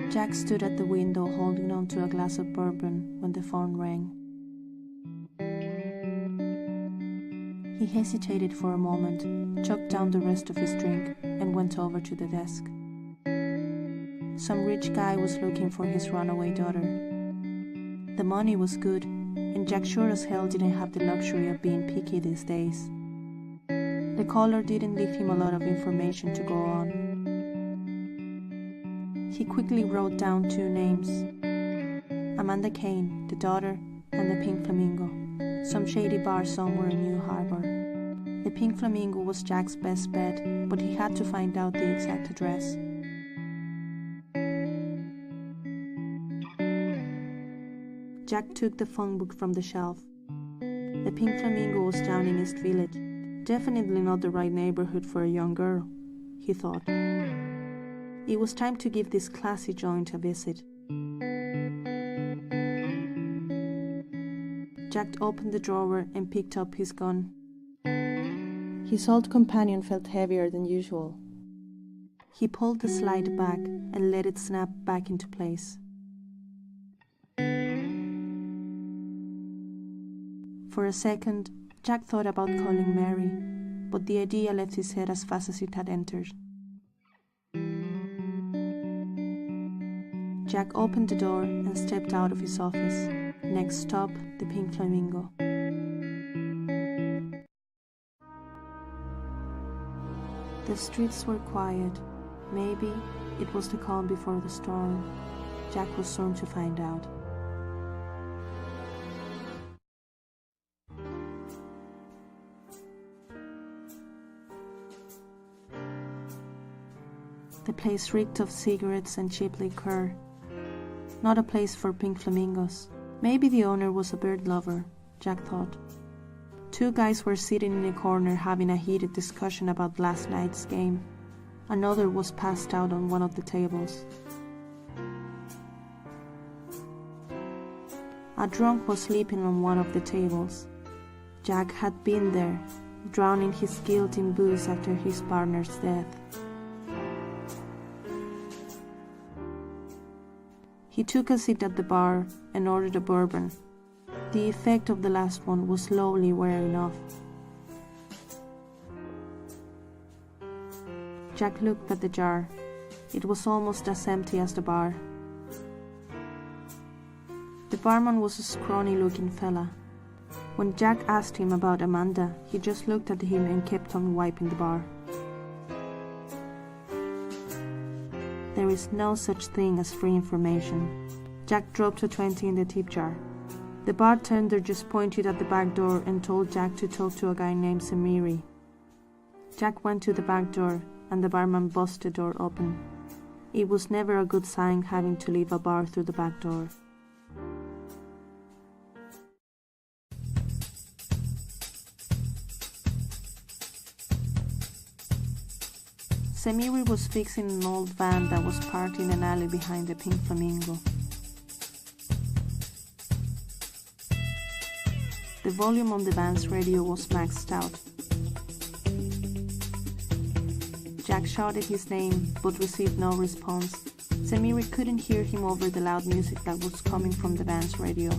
Jack stood at the window holding on to a glass of bourbon when the phone rang. He hesitated for a moment, chugged down the rest of his drink, and went over to the desk. Some rich guy was looking for his runaway daughter. The money was good, and Jack sure as hell didn't have the luxury of being picky these days. The caller didn't leave him a lot of information to go on. He quickly wrote down 2 names: Amanda Kane, the daughter, and the Pink Flamingo, some shady bar somewhere in New Harbor. The Pink Flamingo was Jack's best bet, but he had to find out the exact address. Jack took the phone book from the shelf. The Pink Flamingo was down in East Village. Definitely not the right neighborhood for a young girl, he thought. It was time to give this classy joint a visit. Jack opened the drawer and picked up his gun. His old companion felt heavier than usual. He pulled the slide back and let it snap back into place. For a second, Jack thought about calling Mary, but the idea left his head as fast as it had entered. Jack opened the door and stepped out of his office. Next stop, the Pink Flamingo. The streets were quiet. Maybe it was the calm before the storm. Jack was soon to find out. The place reeked of cigarettes and cheap liquor. Not a place for pink flamingos. Maybe the owner was a bird lover, Jack thought. 2 guys were sitting in a corner having a heated discussion about last night's game. Another was passed out on one of the tables. A drunk was sleeping on one of the tables. Jack had been there, drowning his guilt in booze after his partner's death. He took a seat at the bar and ordered a bourbon. The effect of the last one was slowly wearing off. Jack looked at the jar. It was almost as empty as the bar. The barman was a scrawny-looking fella. When Jack asked him about Amanda, he just looked at him and kept on wiping the bar. There is no such thing as free information. Jack dropped a 20 in the tip jar. The bartender just pointed at the back door and told Jack to talk to a guy named Samiri. Jack went to the back door and the barman busted the door open. It was never a good sign having to leave a bar through the back door. Samiri was fixing an old van that was parked in an alley behind the Pink Flamingo. The volume on the van's radio was maxed out. Jack shouted his name but received no response. Samiri couldn't hear him over the loud music that was coming from the van's radio.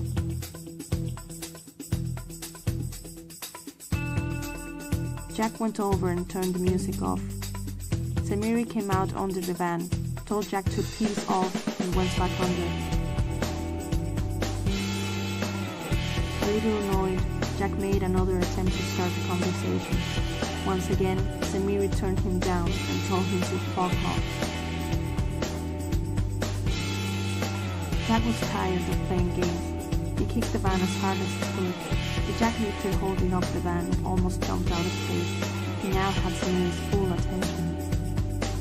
Jack went over and turned the music off. Samiri came out under the van, told Jack to peace off, and went back under. A little annoyed, Jack made another attempt to start the conversation. Once again, Samiri turned him down and told him to fuck off. Jack was tired of playing games. He kicked the van as hard as he could. The jacklifter holding up the van almost jumped out of place. He now had Samiri's full attention.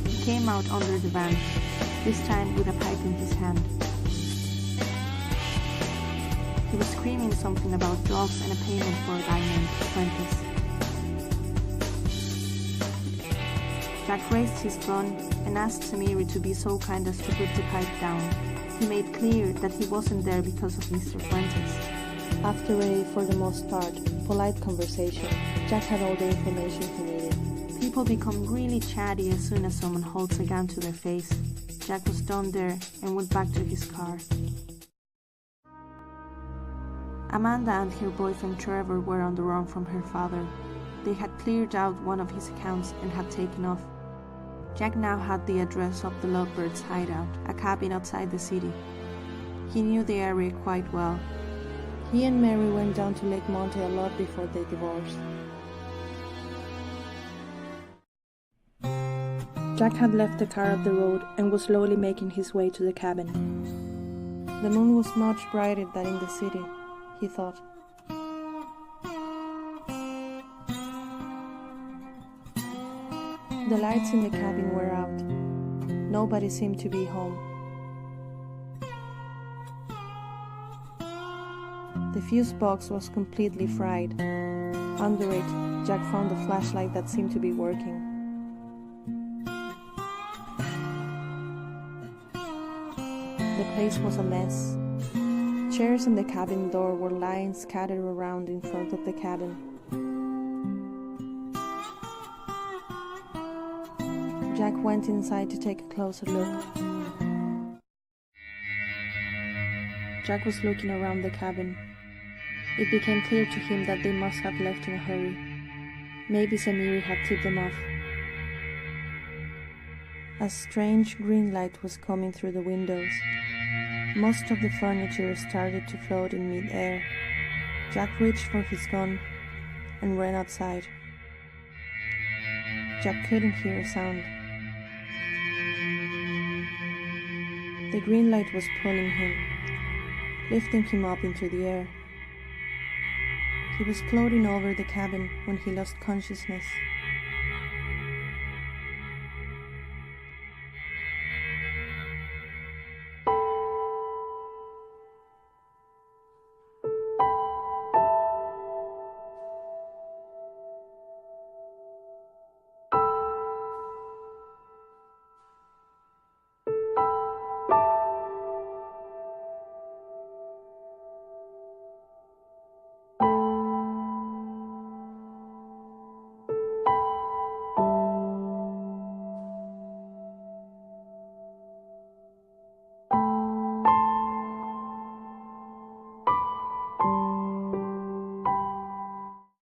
He came out under the van, this time with a pipe in his hand. He was screaming something about drugs and a payment for a guy named Prentice. Jack raised his gun and asked Samiri to be so kind as to put the pipe down. He made clear that he wasn't there because of Mr. Prentice. After a, for the most part, polite conversation, Jack had all the information he needed. People become really chatty as soon as someone holds a gun to their face, Jack was done there and went back to his car. Amanda and her boyfriend Trevor were on the run from her father. They had cleared out one of his accounts and had taken off. Jack now had the address of the Lovebirds' hideout, a cabin outside the city. He knew the area quite well. He and Mary went down to Lake Monte a lot before they divorced. Jack had left the car at the road and was slowly making his way to the cabin. The moon was much brighter than in the city, he thought. The lights in the cabin were out. Nobody seemed to be home. The fuse box was completely fried. Under it, Jack found a flashlight that seemed to be working. The place was a mess. Chairs and the cabin door were lying scattered around in front of the cabin. Jack went inside to take a closer look. Jack was looking around the cabin. It became clear to him that they must have left in a hurry. Maybe Samiri had tipped them off. A strange green light was coming through the windows. Most of the furniture started to float in mid-air. Jack reached for his gun and ran outside. Jack couldn't hear a sound. The green light was pulling him, lifting him up into the air. He was floating over the cabin when he lost consciousness.